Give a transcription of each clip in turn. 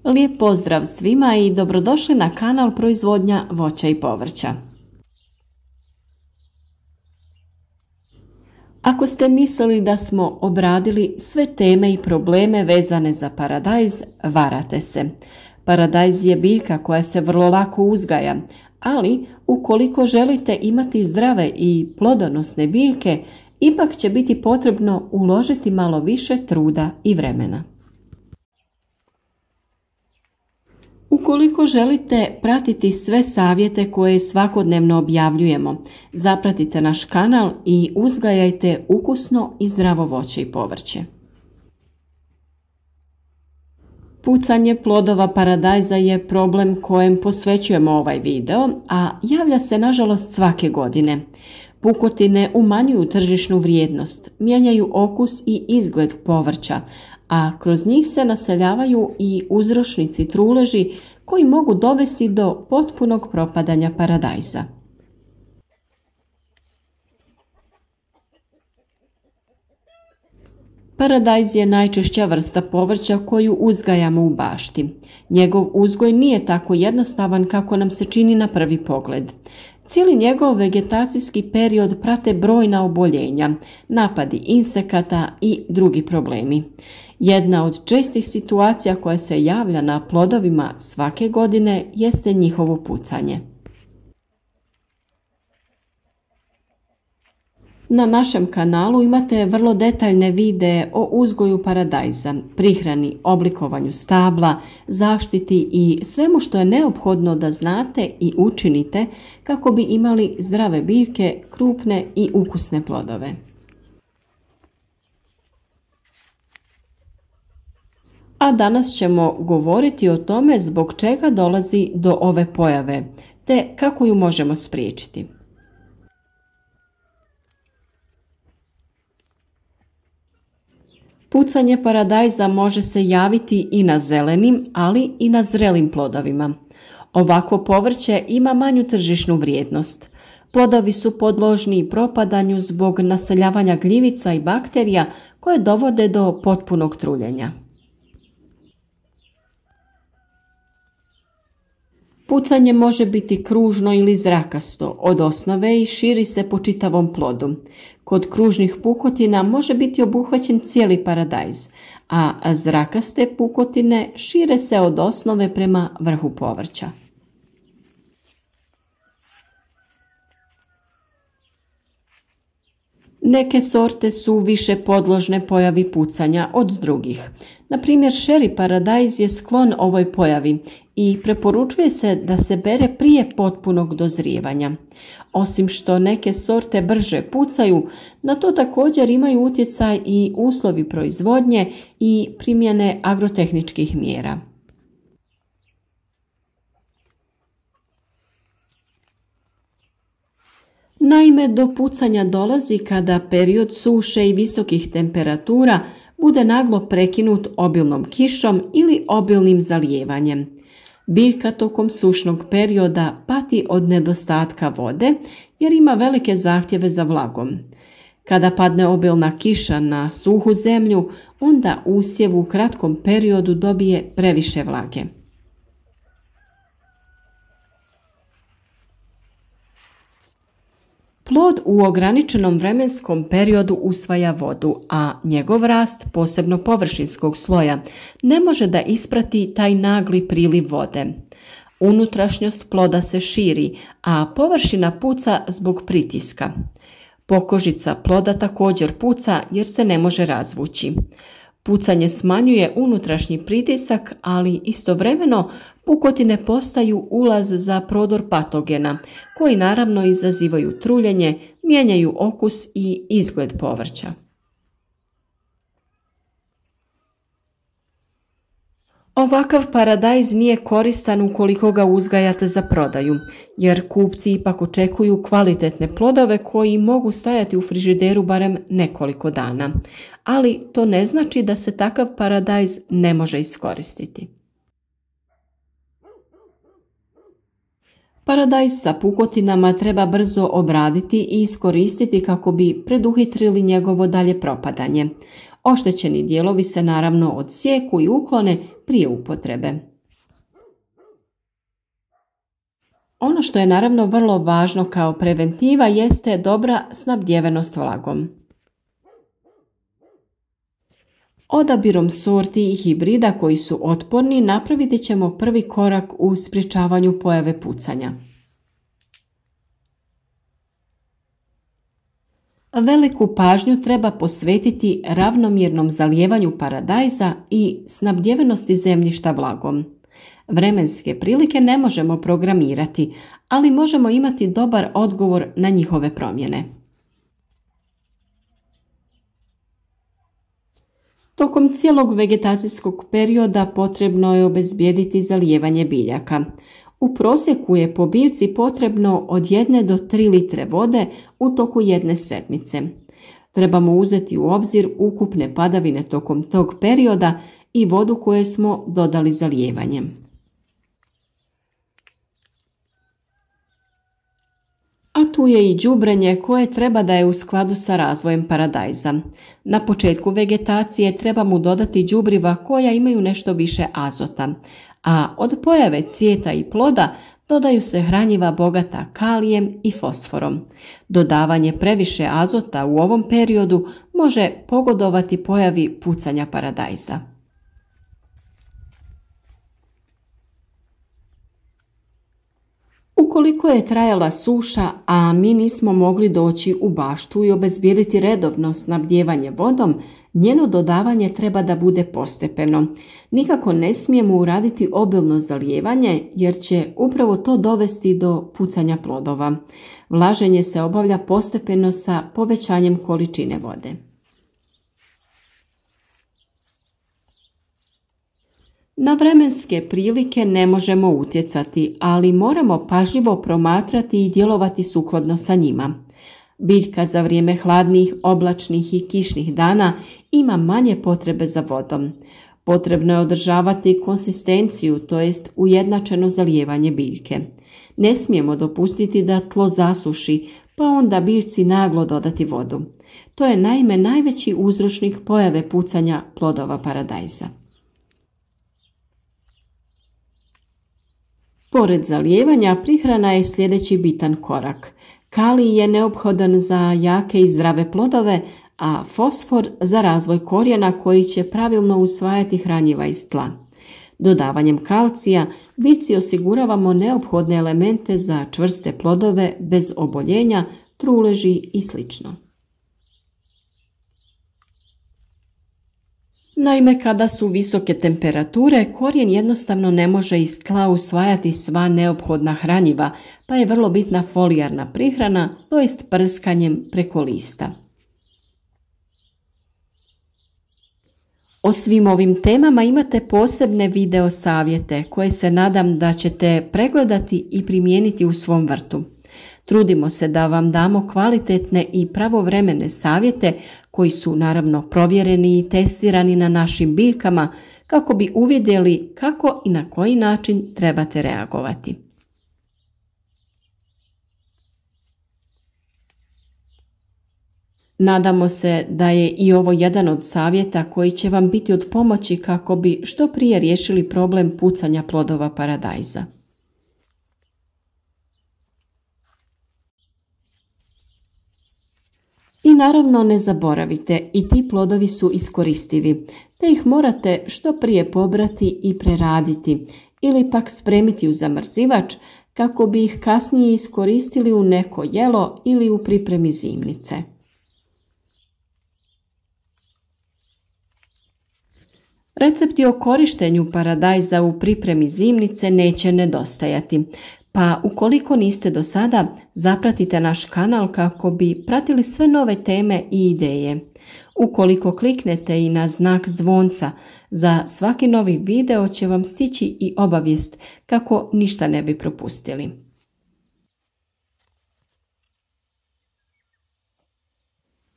Lijep pozdrav svima i dobrodošli na kanal Proizvodnja voća i povrća. Ako ste mislili da smo obradili sve teme i probleme vezane za paradajz, varate se. Paradajz je biljka koja se vrlo lako uzgaja, ali ukoliko želite imati zdrave i plodonosne biljke, ipak će biti potrebno uložiti malo više truda i vremena. Ukoliko želite pratiti sve savjete koje svakodnevno objavljujemo, zapratite naš kanal i uzgajajte ukusno i zdravo voće i povrće. Pucanje plodova paradajza je problem kojem posvećujemo ovaj video, a javlja se nažalost svake godine. Pukotine umanjuju tržišnu vrijednost, mijenjaju okus i izgled povrća, a kroz njih se naseljavaju i uzročnici truleži koji mogu dovesti do potpunog propadanja paradajza. Paradajz je najčešća vrsta povrća koju uzgajamo u bašti. Njegov uzgoj nije tako jednostavan kako nam se čini na prvi pogled. Cijeli njegov vegetacijski period prate brojna oboljenja, napadi insekata i drugi problemi. Jedna od čestih situacija koja se javlja na plodovima svake godine jeste njihovo pucanje. Na našem kanalu imate vrlo detaljne videe o uzgoju paradajza, prihrani, oblikovanju stabla, zaštiti i svemu što je neophodno da znate i učinite kako bi imali zdrave biljke, krupne i ukusne plodove. A danas ćemo govoriti o tome zbog čega dolazi do ove pojave, te kako ju možemo spriječiti. Pucanje paradajza može se javiti i na zelenim, ali i na zrelim plodovima. Ovako povrće ima manju tržišnu vrijednost. Plodovi su podložni propadanju zbog naseljavanja gljivica i bakterija koje dovode do potpunog truljenja. Pucanje može biti kružno ili zrakasto od osnove i širi se po čitavom plodu. Kod kružnih pukotina može biti obuhvaćen cijeli paradajz, a zrakaste pukotine šire se od osnove prema vrhu povrća. Neke sorte su više podložne pojavi pucanja od drugih. Na primjer, šeri paradajz je sklon ovoj pojavi i preporučuje se da se bere prije potpunog dozrijevanja. Osim što neke sorte brže pucaju, na to također imaju utjecaj i uslovi proizvodnje i primjene agrotehničkih mjera. Naime, do pucanja dolazi kada period suše i visokih temperatura bude naglo prekinut obilnom kišom ili obilnim zalijevanjem. Biljka tokom sušnog perioda pati od nedostatka vode jer ima velike zahtjeve za vlagom. Kada padne obilna kiša na suhu zemlju, onda usjev u kratkom periodu dobije previše vlage. Plod u ograničenom vremenskom periodu usvaja vodu, a njegov rast, posebno površinskog sloja, ne može da isprati taj nagli priliv vode. Unutrašnjost ploda se širi, a površina puca zbog pritiska. Pokožica ploda također puca jer se ne može razvući. Pucanje smanjuje unutrašnji pritisak, ali istovremeno pukotine postaju ulaz za prodor patogena, koji naravno izazivaju truljenje, mijenjaju okus i izgled povrća. Ovakav paradajz nije koristan ukoliko ga uzgajate za prodaju, jer kupci ipak očekuju kvalitetne plodove koji mogu stajati u frižideru barem nekoliko dana, ali to ne znači da se takav paradajz ne može iskoristiti. Paradajz sa pukotinama treba brzo obraditi i iskoristiti kako bi preduhitrili njegovo dalje propadanje. Oštećeni dijelovi se naravno odsijeku i uklone prije upotrebe. Ono što je naravno vrlo važno kao preventiva jeste dobra snabdjevenost vlagom. Odabirom sorti i hibrida koji su otporni napraviti ćemo prvi korak u sprječavanju pojave pucanja. Veliku pažnju treba posvetiti ravnomjernom zalijevanju paradajza i snabdjevenosti zemljišta vlagom. Vremenske prilike ne možemo programirati, ali možemo imati dobar odgovor na njihove promjene. Tokom cijelog vegetacijskog perioda potrebno je obezbijediti zalijevanje biljaka. U prosjeku je po biljci potrebno od 1 do 3 litre vode u toku jedne sedmice. Trebamo uzeti u obzir ukupne padavine tokom tog perioda i vodu koju smo dodali zalijevanjem. A tu je i đubrenje koje treba da je u skladu sa razvojem paradajza. Na početku vegetacije treba mu dodati đubriva koja imaju nešto više azota, a od pojave cvijeta i ploda dodaju se hranjiva bogata kalijem i fosforom. Dodavanje previše azota u ovom periodu može pogodovati pojavi pucanja paradajza. Ukoliko je trajala suša, a mi nismo mogli doći u baštu i obezbijediti redovno snabdijevanje vodom, njeno dodavanje treba da bude postepeno. Nikako ne smijemo uraditi obilno zalijevanje jer će upravo to dovesti do pucanja plodova. Vlaženje se obavlja postepeno sa povećanjem količine vode. Na vremenske prilike ne možemo utjecati, ali moramo pažljivo promatrati i djelovati sukladno sa njima. Biljka za vrijeme hladnih, oblačnih i kišnih dana ima manje potrebe za vodom. Potrebno je održavati konsistenciju, to jest ujednačeno zalijevanje biljke. Ne smijemo dopustiti da tlo zasuši, pa onda biljci naglo dodati vodu. To je naime najveći uzročnik pojave pucanja plodova paradajza. Pored zalijevanja, prihrana je sljedeći bitan korak. Kalij je neophodan za jake i zdrave plodove, a fosfor za razvoj korijena koji će pravilno usvajati hranjiva iz tla. Dodavanjem kalcija biljci osiguravamo neophodne elemente za čvrste plodove bez oboljenja, truleži i sl. Naime, kada su visoke temperature, korijen jednostavno ne može iz tla usvajati sva neophodna hranjiva, pa je vrlo bitna folijarna prihrana, to jest prskanjem preko lista. O svim ovim temama imate posebne video savjete koje se nadam da ćete pregledati i primijeniti u svom vrtu. Trudimo se da vam damo kvalitetne i pravovremene savjete koji su naravno provjereni i testirani na našim biljkama kako bi uvidjeli kako i na koji način trebate reagovati. Nadamo se da je i ovo jedan od savjeta koji će vam biti od pomoći kako bi što prije riješili problem pucanja plodova paradajza. I naravno ne zaboravite, i ti plodovi su iskoristivi, te ih morate što prije pobrati i preraditi ili pak spremiti u zamrzivač kako bi ih kasnije iskoristili u neko jelo ili u pripremi zimnice. Recepti o korištenju paradajza u pripremi zimnice neće nedostajati, pa ukoliko niste do sada, zapratite naš kanal kako bi pratili sve nove teme i ideje. Ukoliko kliknete i na znak zvonca, za svaki novi video će vam stići i obavijest kako ništa ne bi propustili.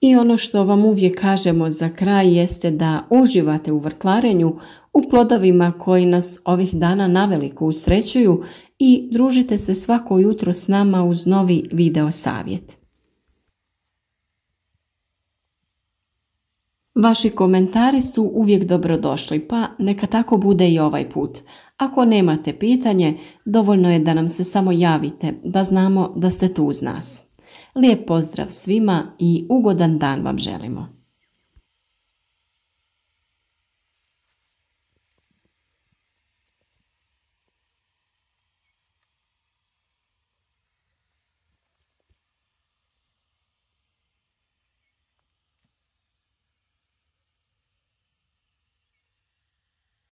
I ono što vam uvijek kažemo za kraj jeste da uživate u vrtlarenju, u plodovima koji nas ovih dana naveliko usrećuju i družite se svako jutro s nama uz novi video savjet. Vaši komentari su uvijek dobrodošli, pa neka tako bude i ovaj put. Ako nemate pitanje, dovoljno je da nam se samo javite, da znamo da ste tu uz nas. Lijep pozdrav svima i ugodan dan vam želimo.